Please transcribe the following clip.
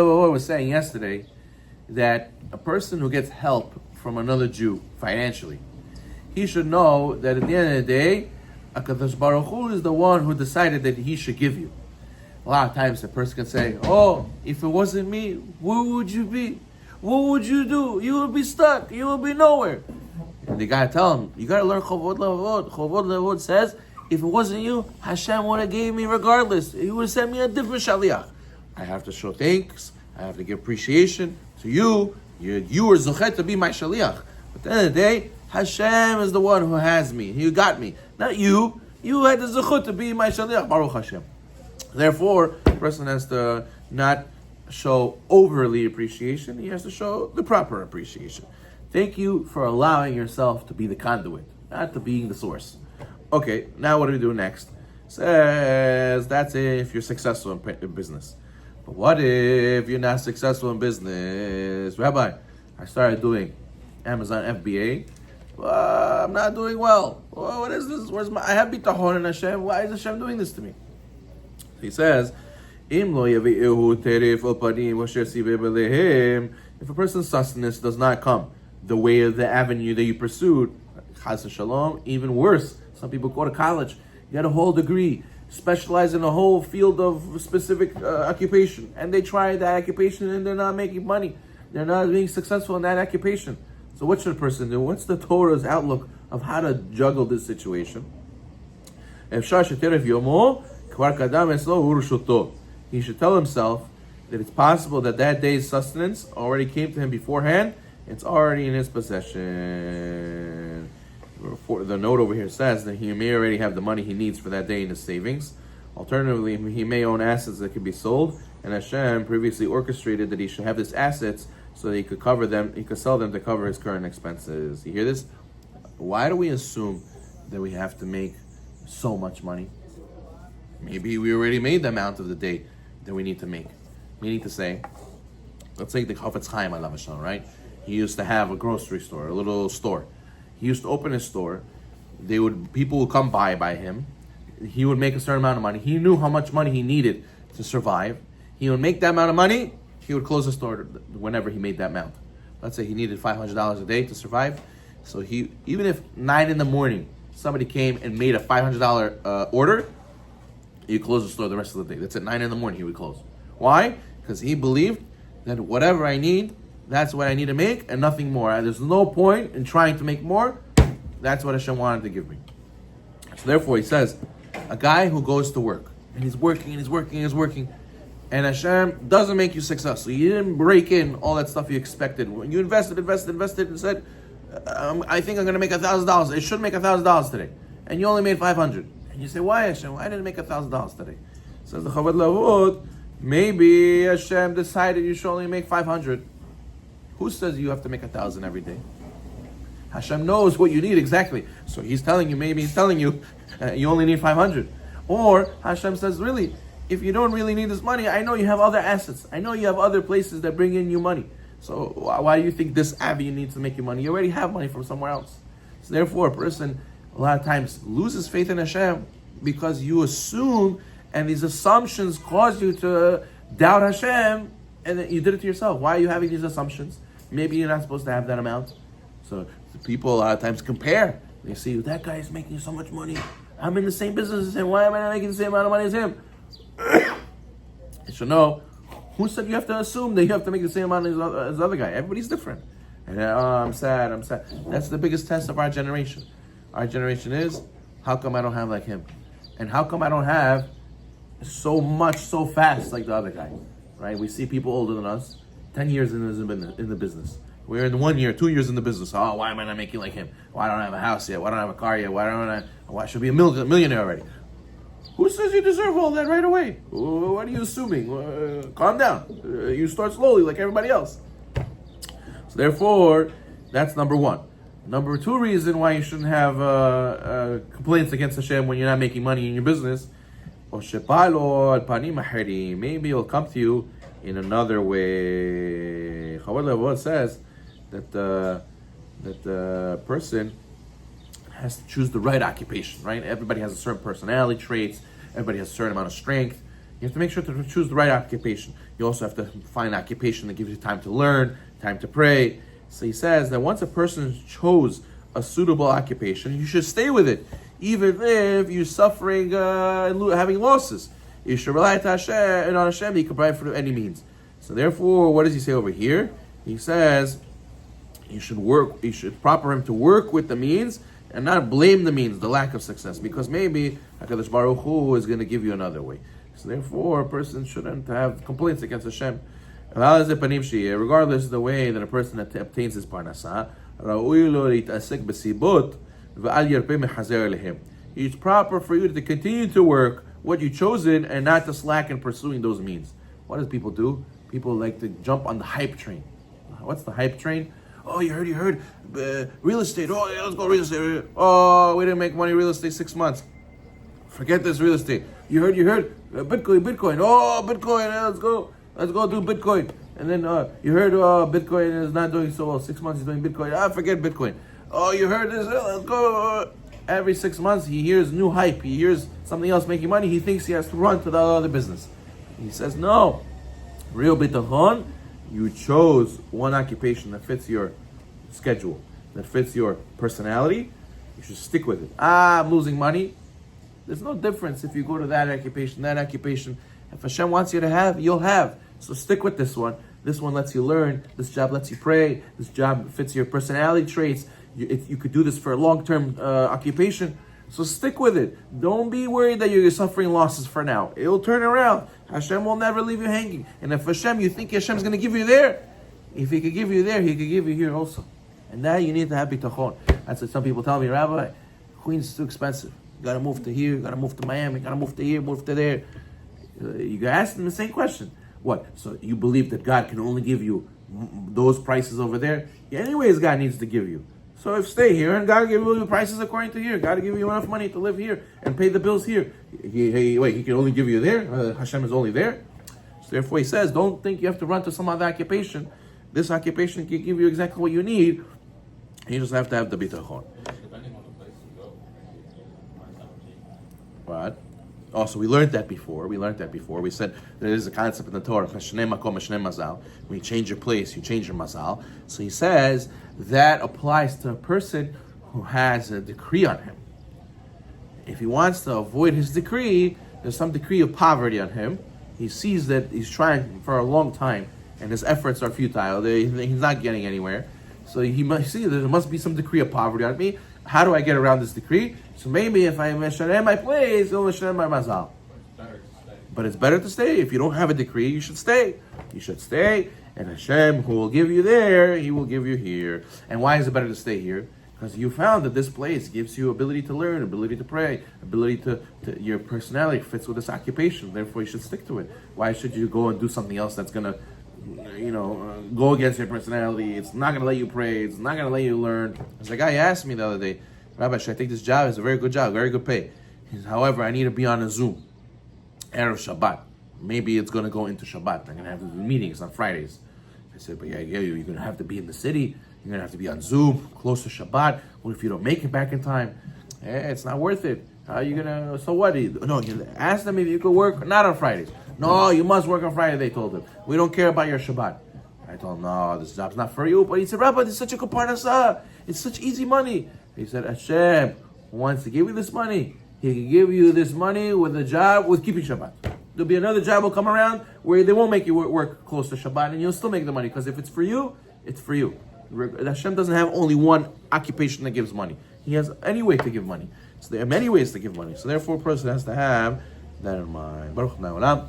I was saying yesterday that a person who gets help from another Jew financially, he should know that at the end of the day, HaKadosh Baruch Hu is the one who decided that he should give you. A lot of times a person can say, oh, if it wasn't me, where would you be? What would you do? You would be stuck. You would be nowhere. And they gotta tell him, you gotta learn Chovot Levavot. Chovot Levavot says, if it wasn't you, Hashem would have gave me regardless. He would have sent me a different shaliach. I have to show thanks. I have to give appreciation to you. You are zochet to be my shaliach. But at the end of the day, Hashem is the one who has me. He got me. Not you. You had the zechut to be my shaliach. Baruch Hashem. Therefore, the person has to not show overly appreciation. He has to show the proper appreciation. Thank you for allowing yourself to be the conduit, not to being the source. Okay, now what do we do next? Says that's if you're successful in business. But what if you're not successful in business? Rabbi, I started doing Amazon FBA. I'm not doing well. What is this? I have bitachon in Hashem. Why is Hashem doing this to me? He says, if a person's sustenance does not come the way of the avenue that you pursued, chas v'shalom, even worse. Some people go to college, get a whole degree, specialize in a whole field of specific occupation, and they try that occupation and they're not making money. They're not being successful in that occupation. So what should a person do? What's the Torah's outlook of how to juggle this situation? He should tell himself that it's possible that day's sustenance already came to him beforehand. It's already in his possession. The note over here says that he may already have the money he needs for that day in his savings. Alternatively, he may own assets that could be sold, and Hashem previously orchestrated that he should have these assets so that he could cover them, he could sell them to cover his current expenses. You hear this? Why do we assume that we have to make so much money? Maybe we already made the amount of the day that we need to make. Meaning to say, let's take the Chafetz Chaim Alav Hashem, right? He used to have a grocery store, a little store. He used to open his store. People would come by him. He would make a certain amount of money. He knew how much money he needed to survive. He would make that amount of money. He would close the store whenever he made that amount. Let's say he needed $500 a day to survive. So even if 9 a.m, somebody came and made a $500 order, he would close the store the rest of the day. That's at 9 a.m. he would close. Why? Because he believed that whatever I need, that's what I need to make and nothing more. There's no point in trying to make more. That's what Hashem wanted to give me. So therefore he says, a guy who goes to work and he's working and Hashem doesn't make you successful. You didn't break in all that stuff you expected. When you invested and said, I think I'm going to make $1,000. It should make $1,000 today. And you only made $500. And you say, why Hashem? Why didn't it make $1,000 today? Says the Chovot Levavot, maybe Hashem decided you should only make 500. Who says you have to make 1,000 every day? Hashem knows what you need exactly. So he's telling you, you only need 500. Or Hashem says, really, if you don't really need this money, I know you have other assets. I know you have other places that bring in you money. So why do you think this avenue needs to make you money? You already have money from somewhere else. So therefore, a person a lot of times loses faith in Hashem because you assume, and these assumptions cause you to doubt Hashem, and then you did it to yourself. Why are you having these assumptions? Maybe you're not supposed to have that amount. So people a lot of times compare. They see, that guy is making so much money. I'm in the same business as him. Why am I not making the same amount of money as him? You should know, who said you have to assume that you have to make the same amount as the other guy? Everybody's different. And I'm sad. That's the biggest test of our generation. Our generation is, how come I don't have like him? And how come I don't have so much, so fast like the other guy? Right? We see people older than us, 10 years in the business. We're in 1 year, 2 years in the business. Oh, why am I not making like him? Why don't I have a house yet? Why don't I have a car yet? Why I should be a millionaire already? Who says you deserve all that right away? What are you assuming? Calm down. You start slowly like everybody else. So therefore, that's number one. Number two reason why you shouldn't have complaints against Hashem when you're not making money in your business. Maybe it'll come to you in another way. Chovot Levavot says that the person has to choose the right occupation, right? Everybody has a certain personality traits. Everybody has a certain amount of strength. You have to make sure to choose the right occupation. You also have to find an occupation that gives you time to learn, time to pray. So he says that once a person chose a suitable occupation, you should stay with it, even if you're suffering and having losses. You should rely on Hashem, and on Hashem He can provide for any means. So therefore, what does he say over here? He says you should proper him to work with the means and not blame the means, the lack of success, because maybe HaKadosh Baruch Hu is going to give you another way. So therefore, a person shouldn't have complaints against Hashem. Regardless of the way that a person obtains his parnasah, it's proper for you to continue to work what you've chosen and not to slack in pursuing those means. What does people do? People like to jump on the hype train. What's the hype train? Oh, you heard, real estate. Oh, yeah, let's go real estate. Oh, we didn't make money real estate 6 months. Forget this real estate. You heard, Bitcoin. Oh, Bitcoin, let's go do Bitcoin. And then you heard Bitcoin is not doing so well. 6 months he's doing Bitcoin. Forget Bitcoin. Oh, you heard this, let's go. Every 6 months he hears new hype. He hears something else making money. He thinks he has to run to the other business. He says, no. Real bitachon, you chose one occupation that fits your schedule, that fits your personality. You should stick with it. I'm losing money. There's no difference if you go to that occupation. If Hashem wants you to have, you'll have. So stick with this one. This one lets you learn. This job lets you pray. This job fits your personality traits. You could do this for a long-term occupation. So stick with it. Don't be worried that you're suffering losses for now. It'll turn around. Hashem will never leave you hanging. And if Hashem, you think Hashem's going to give you there, if He could give you there, He could give you here also. And now you need to have bitachon. That's what some people tell me, Rabbi, Queens is too expensive. You got to move to here, you got to move to Miami, you got to move to here, move to there. You ask them the same question. What? So you believe that God can only give you those prices over there? Yeah, anyways, God needs to give you. So if stay here and God give you the prices according to here, God will give you enough money to live here and pay the bills here. He can only give you there? Hashem is only there? So therefore he says, don't think you have to run to some other occupation. This occupation can give you exactly what you need. You just have to have the bitachon. Depending on the place you go. What? Also, we learned that before. We said there is a concept in the Torah, Meshnei Makom, Meshnei Mazal. When you change your place, you change your mazal. So he says that applies to a person who has a decree on him. If he wants to avoid his decree, there's some decree of poverty on him. He sees that he's trying for a long time and his efforts are futile. He's not getting anywhere. So he must see that there must be some decree of poverty on me. How do I get around this decree? So maybe if I mesharem my place, I'll mesharem my mazal. But it's better to stay. If you don't have a decree, you should stay. You should stay, and Hashem, who will give you there, He will give you here. And why is it better to stay here? Because you found that this place gives you ability to learn, ability to pray, ability to your personality fits with this occupation. Therefore, you should stick to it. Why should you go and do something else that's gonna, go against your personality? It's not gonna let you pray. It's not gonna let you learn. There's a guy asked me the other day, Rabbi, should I take this job? It's a very good job, very good pay. However, I need to be on a Zoom, Erev Shabbat. Maybe it's going to go into Shabbat. I'm going to have to do meetings on Fridays. I said, but you're going to have to be in the city. You're going to have to be on Zoom, close to Shabbat. What if you don't make it back in time? It's not worth it. How are you going to, so what? No, you ask them if you could work, not on Fridays. No, you must work on Friday, they told him. We don't care about your Shabbat. I told him, no, this job's not for you. But he said, Rabbi, this is such a good parnasah. It's such easy money. He said, Hashem wants to give you this money. He can give you this money with a job with keeping Shabbat. There'll be another job will come around where they won't make you work close to Shabbat, and you'll still make the money, because if it's for you, it's for you. Hashem doesn't have only one occupation that gives money. He has any way to give money. So there are many ways to give money. So therefore, a person has to have that in mind. Baruch Ha'olam.